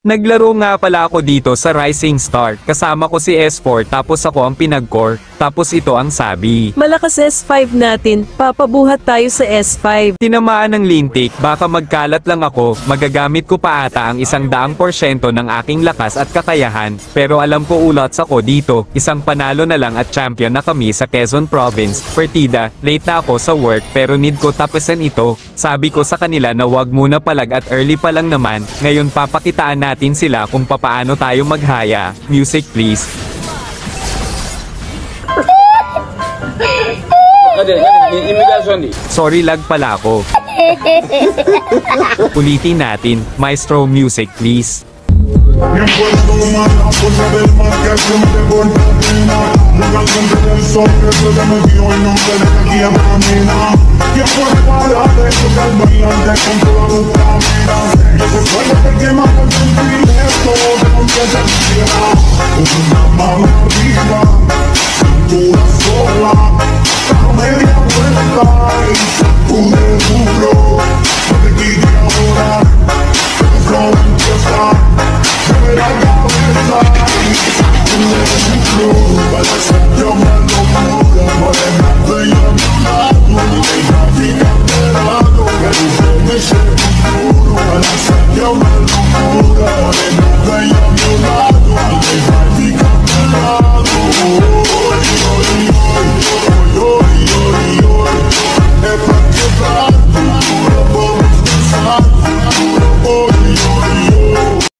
Naglaro nga pala ako dito sa Rising Star, kasama ko si S4 tapos ako ang pinag-core, tapos ito ang sabi. Malakas S5 natin, papabuhat tayo sa S5. Tinamaan ng lintik, baka magkalat lang ako, magagamit ko pa ata ang 100% ng aking lakas at kakayahan, pero alam ko ulots ako dito, isang panalo na lang at champion na kami sa Quezon Province. Partida, late na ako sa work pero need ko tapusin ito. Sabi ko sa kanila na wag muna palag at early pa lang naman, ngayon papakitaan natin sila kung papaano tayo maghaya. Music please. Sorry lag pala ako. Ulitin natin, Maestro music please.